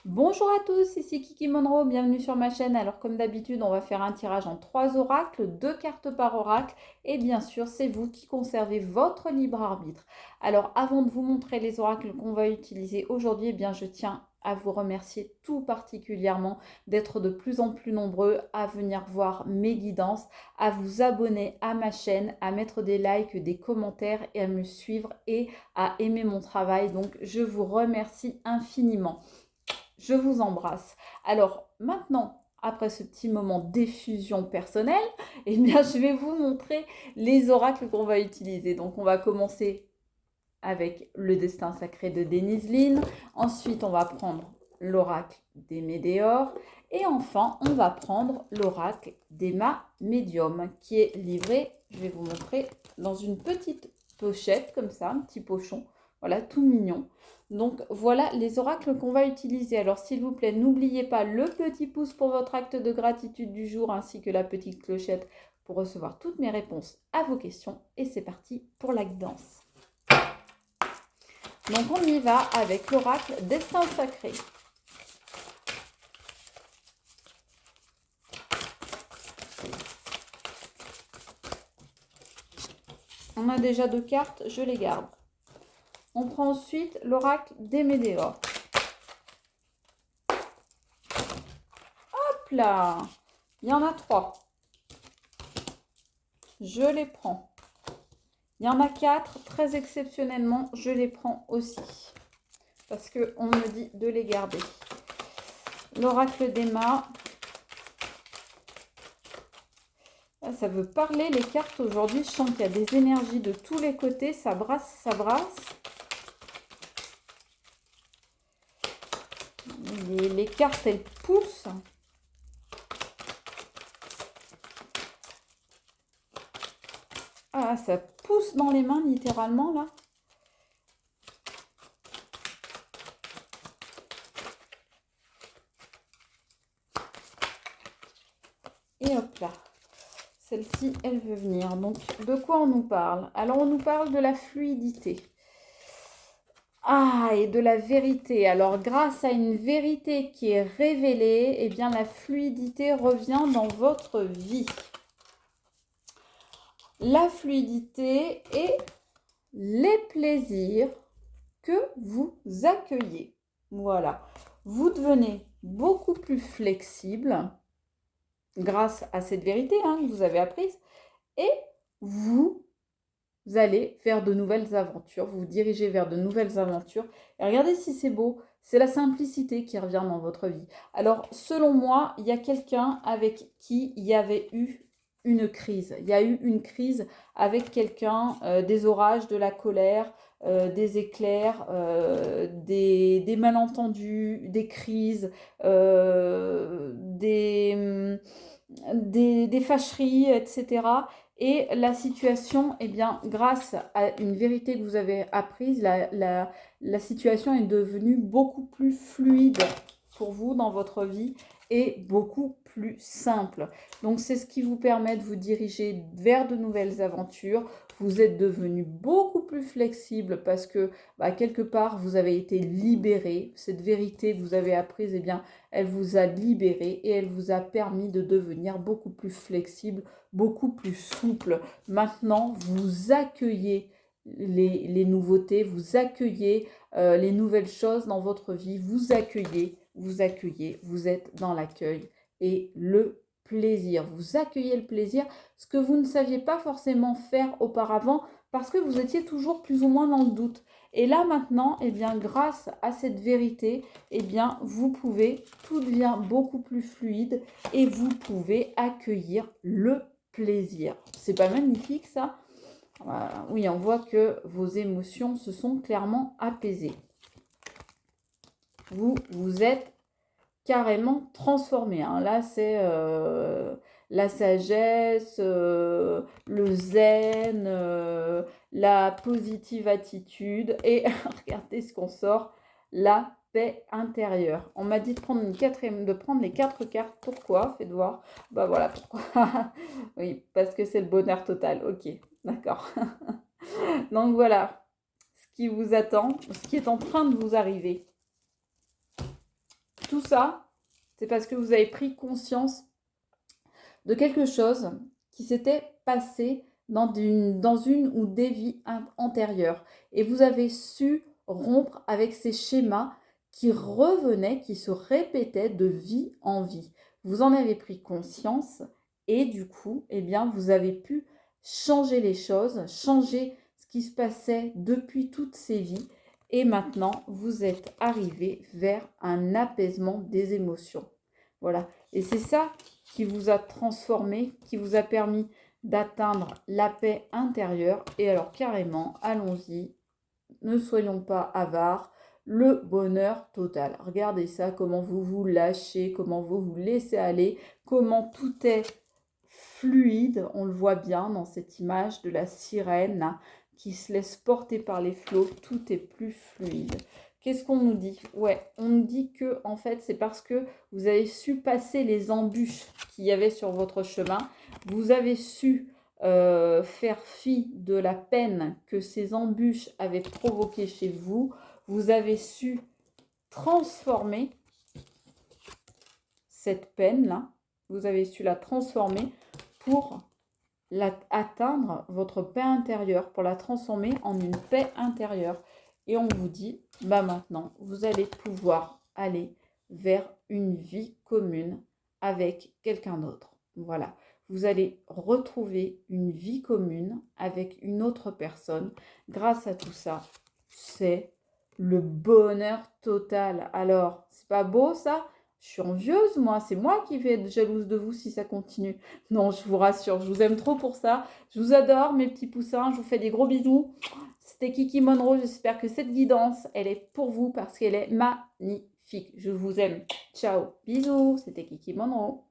Bonjour à tous, ici Kiki Monroe, bienvenue sur ma chaîne. Alors comme d'habitude, on va faire un tirage en 3 oracles, 2 cartes par oracle et bien sûr, c'est vous qui conservez votre libre arbitre. Alors avant de vous montrer les oracles qu'on va utiliser aujourd'hui, eh bien je tiens à vous remercier tout particulièrement d'être de plus en plus nombreux à venir voir mes guidances, à vous abonner à ma chaîne, à mettre des likes, des commentaires et à me suivre et à aimer mon travail. Donc je vous remercie infiniment. Je vous embrasse. Alors maintenant, après ce petit moment d'effusion personnelle, eh bien, je vais vous montrer les oracles qu'on va utiliser. Donc, on va commencer avec le destin sacré de Denise Lynn. Ensuite, on va prendre l'oracle des Médéors. Et enfin, on va prendre l'oracle d'Emma Médium, qui est livré, je vais vous montrer, dans une petite pochette, comme ça, un petit pochon. Voilà, tout mignon. Donc, voilà les oracles qu'on va utiliser. Alors, s'il vous plaît, n'oubliez pas le petit pouce pour votre acte de gratitude du jour, ainsi que la petite clochette pour recevoir toutes mes réponses à vos questions. Et c'est parti pour la guidance. Donc on y va avec l'oracle Destin Sacré. On a déjà 2 cartes, je les garde. On prend ensuite l'oracle des Médéors. Hop là, il y en a 3. Je les prends. Il y en a 4, très exceptionnellement, je les prends aussi. Parce qu'on me dit de les garder. L'oracle d'Emma. Ça veut parler les cartes aujourd'hui. Je sens qu'il y a des énergies de tous les côtés. Ça brasse, ça brasse. Les cartes, elles poussent. Ah, ça pousse dans les mains, littéralement, là. Et hop là. Celle-ci, elle veut venir. Donc, de quoi on nous parle? Alors, on nous parle de la fluidité. Ah, et de la vérité. Alors, grâce à une vérité qui est révélée, eh bien, la fluidité revient dans votre vie. La fluidité et les plaisirs que vous accueillez. Voilà. Vous devenez beaucoup plus flexible grâce à cette vérité que vous avez apprise et vous allez vers de nouvelles aventures, vous vous dirigez vers de nouvelles aventures. Et regardez si c'est beau, c'est la simplicité qui revient dans votre vie. Alors, selon moi, il y a quelqu'un avec qui il y avait eu une crise. Il y a eu une crise avec quelqu'un, des orages, de la colère, des éclairs, des malentendus, des crises, des fâcheries, etc. Et la situation, eh bien, grâce à une vérité que vous avez apprise, la situation est devenue beaucoup plus fluide pour vous dans votre vie et beaucoup plus simple. Donc, c'est ce qui vous permet de vous diriger vers de nouvelles aventures. Vous êtes devenu beaucoup plus flexible parce que, quelque part, vous avez été libéré. Cette vérité que vous avez apprise, eh bien, elle vous a libéré et elle vous a permis de devenir beaucoup plus flexible, beaucoup plus souple. Maintenant, vous accueillez les nouveautés, vous accueillez les nouvelles choses dans votre vie, vous accueillez, vous êtes dans l'accueil et le plaisir. Vous accueillez le plaisir, ce que vous ne saviez pas forcément faire auparavant parce que vous étiez toujours plus ou moins dans le doute. Et là maintenant, eh bien, grâce à cette vérité, eh bien, vous pouvez, tout devient beaucoup plus fluide et vous pouvez accueillir le plaisir. C'est pas magnifique ça? Oui, on voit que vos émotions se sont clairement apaisées. Vous êtes carrément transformé. Là, c'est la sagesse, le zen, la positive attitude. Et regardez ce qu'on sort, la paix intérieure. On m'a dit de prendre de prendre les 4 cartes. Pourquoi? Faites voir. Bah voilà pourquoi. Oui, parce que c'est le bonheur total. Ok, d'accord. Donc voilà ce qui vous attend, ce qui est en train de vous arriver. Tout ça, c'est parce que vous avez pris conscience de quelque chose qui s'était passé dans une ou des vies antérieures. Et vous avez su rompre avec ces schémas qui revenaient, qui se répétaient de vie en vie. Vous en avez pris conscience et du coup, eh bien, vous avez pu changer les choses, changer ce qui se passait depuis toutes ces vies. Et maintenant, vous êtes arrivé vers un apaisement des émotions. Voilà. Et c'est ça qui vous a transformé, qui vous a permis d'atteindre la paix intérieure. Et alors carrément, allons-y, ne soyons pas avares, le bonheur total. Regardez ça, comment vous vous lâchez, comment vous vous laissez aller, comment tout est fluide. On le voit bien dans cette image de la sirène là, qui se laisse porter par les flots, tout est plus fluide. Qu'est-ce qu'on nous dit? Ouais, on nous dit que en fait, c'est parce que vous avez su passer les embûches qu'il y avait sur votre chemin. Vous avez su faire fi de la peine que ces embûches avaient provoquée chez vous. Vous avez su transformer cette peine-là. Vous avez su la transformer pour atteindre votre paix intérieure, pour la transformer en une paix intérieure. Et on vous dit, bah maintenant, vous allez pouvoir aller vers une vie commune avec quelqu'un d'autre. Voilà. Vous allez retrouver une vie commune avec une autre personne. Grâce à tout ça, c'est le bonheur total. Alors, c'est pas beau ça? Je suis envieuse, moi. C'est moi qui vais être jalouse de vous si ça continue. Non, je vous rassure, je vous aime trop pour ça. Je vous adore, mes petits poussins. Je vous fais des gros bisous. C'était Kiki Monroe. J'espère que cette guidance, elle est pour vous parce qu'elle est magnifique. Je vous aime. Ciao. Bisous. C'était Kiki Monroe.